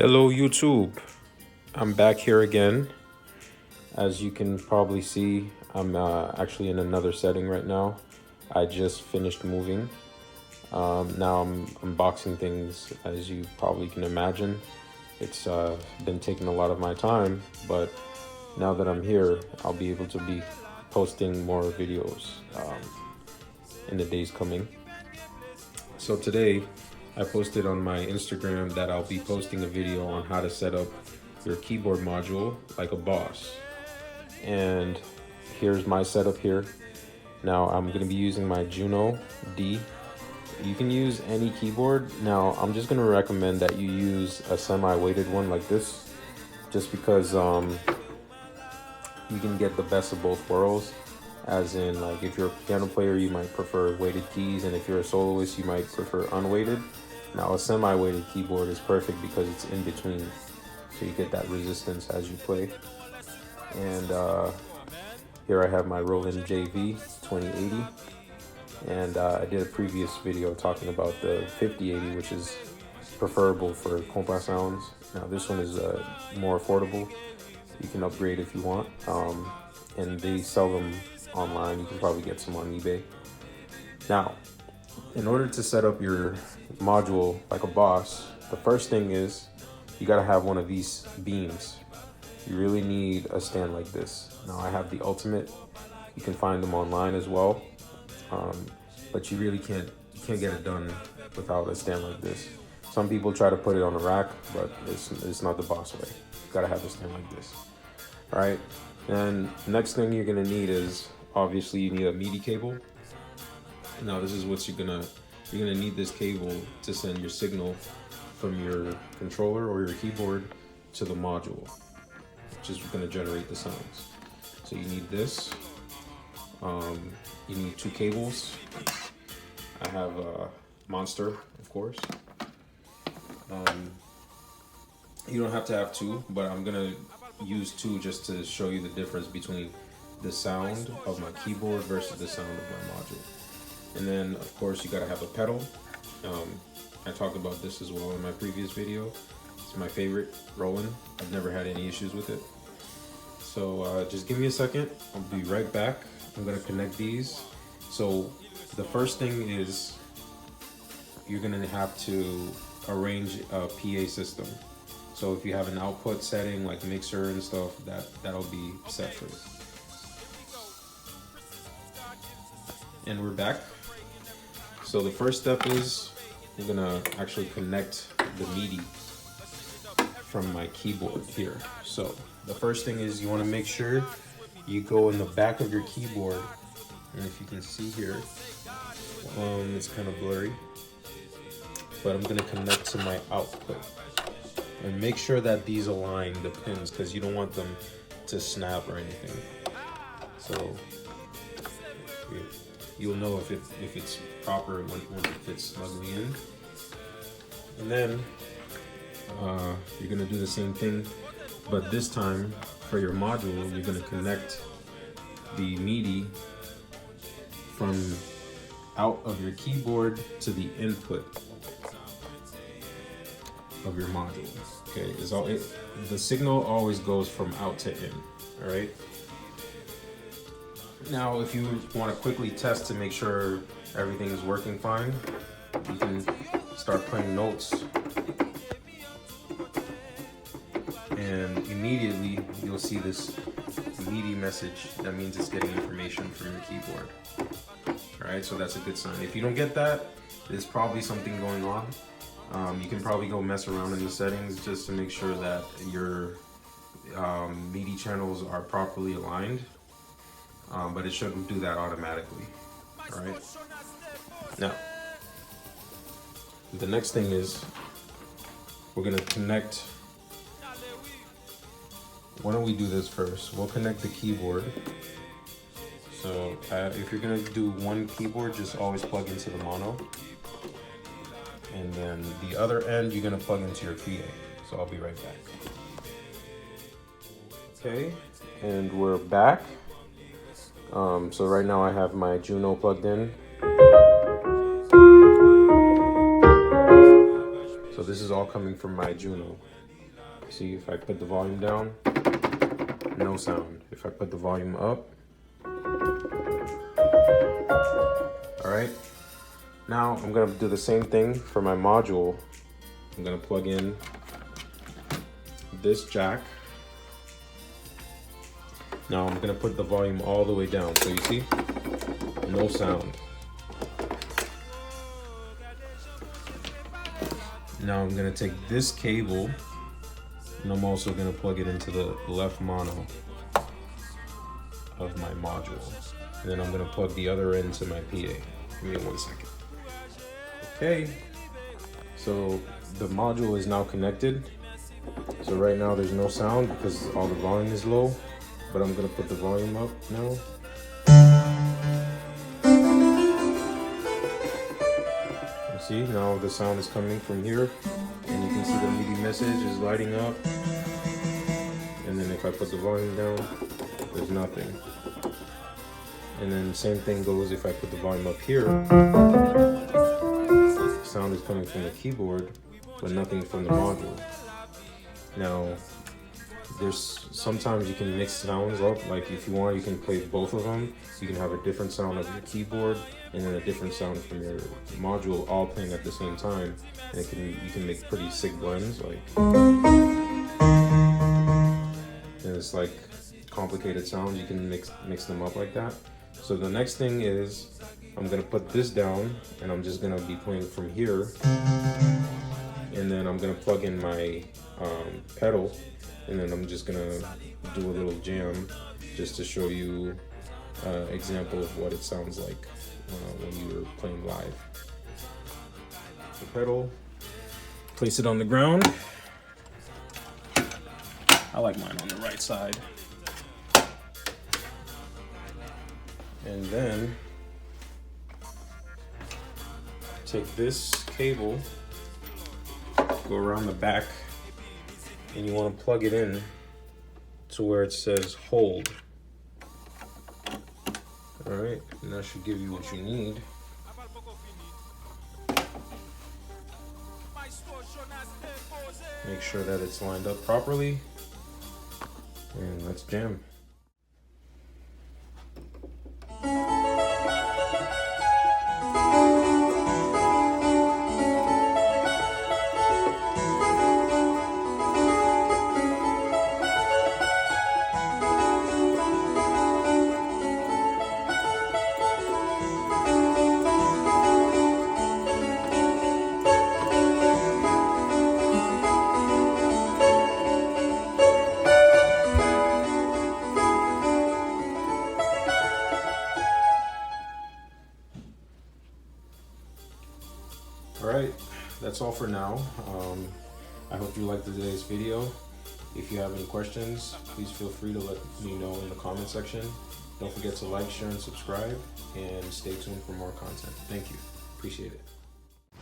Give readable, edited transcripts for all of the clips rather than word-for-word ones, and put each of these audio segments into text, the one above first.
Hello YouTube, I'm back here again. As you can probably see, I'm actually in another setting right now. I just finished moving. Now I'm unboxing things, as you probably can imagine. It's been taking a lot of my time, but now that I'm here, I'll be able to be posting more videos in the days coming. So today, I posted on my Instagram that I'll be posting a video on how to set up your keyboard module like a boss. And here's my setup here. Now I'm going to be using my Juno D. You can use any keyboard. Now I'm just going to recommend that you use a semi-weighted one like this, just because you can get the best of both worlds. As in, like, if you're a piano player, you might prefer weighted keys, and if you're a soloist, you might prefer unweighted. Now a semi-weighted keyboard is perfect because it's in between, so you get that resistance as you play. And here I have my Roland JV 2080, and I did a previous video talking about the 5080, which is preferable for Kompa sounds. Now this one is more affordable. You can upgrade if you want, and they sell them online. You can probably get some on eBay. Now, in order to set up your module like a boss, the first thing is you got to have one of these beams. You really need a stand like this. Now I have the Ultimate. You can find them online as well, but you really can't get it done without a stand like this. Some people try to put it on a rack, but it's not the boss way. You got to have a stand like this. All right. And next thing you're gonna need is, obviously, you need a MIDI cable. Now this is what you're gonna need this cable to send your signal from your controller or your keyboard to the module, which is gonna generate the sounds. So you need this. You need two cables. I have a Monster, of course. You don't have to have two, but I'm gonna use two just to show you the difference between the sound of my keyboard versus the sound of my module. And then, of course, you gotta have a pedal. I talked about this as well in my previous video. It's my favorite, Roland. I've never had any issues with it. So just give me a second. I'll be right back. I'm gonna connect these. So the first thing is you're gonna have to arrange a PA system. So if you have an output setting like mixer and stuff, that'll be set for you. And we're back. So the first step is we're gonna actually connect the MIDI from my keyboard here. So the first thing is you wanna make sure you go in the back of your keyboard. And if you can see here, it's kind of blurry, but I'm gonna connect to my output. And make sure that these align the pins, because you don't want them to snap or anything. So you'll know if it's proper when it fits snugly in. And then you're gonna do the same thing, but this time for your module, you're gonna connect the MIDI from out of your keyboard to the input of your module. Okay, the signal always goes from out to in. All right. Now, if you want to quickly test to make sure everything is working fine, you can start playing notes, and immediately you'll see this MIDI message. That means it's getting information from your keyboard. All right, so that's a good sign. If you don't get that, there's probably something going on. You can probably go mess around in the settings just to make sure that your MIDI channels are properly aligned, but it shouldn't do that automatically. All right. Now, the next thing is we're gonna connect. Why don't we do this first? We'll connect the keyboard. So if you're gonna do one keyboard, just always plug into the mono. And then the other end, you're gonna plug into your PA. So I'll be right back. Okay, and we're back. So right now I have my Juno plugged in. So this is all coming from my Juno. See, if I put the volume down, no sound. If I put the volume up, all right. Now I'm gonna do the same thing for my module. I'm gonna plug in this jack. Now I'm gonna put the volume all the way down. So you see, no sound. Now I'm gonna take this cable and I'm also gonna plug it into the left mono of my module. And then I'm gonna plug the other end to my PA. Give me 1 second. Okay, so the module is now connected. So right now there's no sound because all the volume is low, but I'm gonna put the volume up now. See, now the sound is coming from here, and you can see the MIDI message is lighting up. And then if I put the volume down, there's nothing. And then same thing goes if I put the volume up here. Sound is coming from the keyboard, but nothing from the module. Now, there's sometimes you can mix sounds up. Like if you want, you can play both of them. You can have a different sound of your keyboard and then a different sound from your module, all playing at the same time. And you can make pretty sick blends. Like, and it's like complicated sounds. You can mix them up like that. So the next thing is I'm gonna put this down, and I'm just gonna be playing from here. And then I'm gonna plug in my pedal, and then I'm just gonna do a little jam just to show you an example of what it sounds like when you're playing live. The pedal, place it on the ground. I like mine on the right side. And then take this cable, go around the back, and you want to plug it in to where it says hold. All right, and that should give you what you need. Make sure that it's lined up properly, and let's jam. Alright, that's all for now. I hope you liked today's video. If you have any questions, please feel free to let me know in the comment section. Don't forget to like, share, and subscribe, and stay tuned for more content. Thank you. Appreciate it.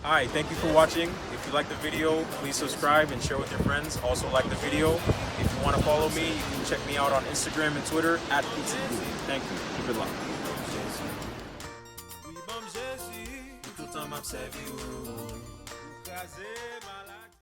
Alright, thank you for watching. If you like the video, please subscribe and share with your friends. Also like the video. If you want to follow me, you can check me out on Instagram and Twitter at pititgou. Thank you. Keep it locked. Tout temps m'observe,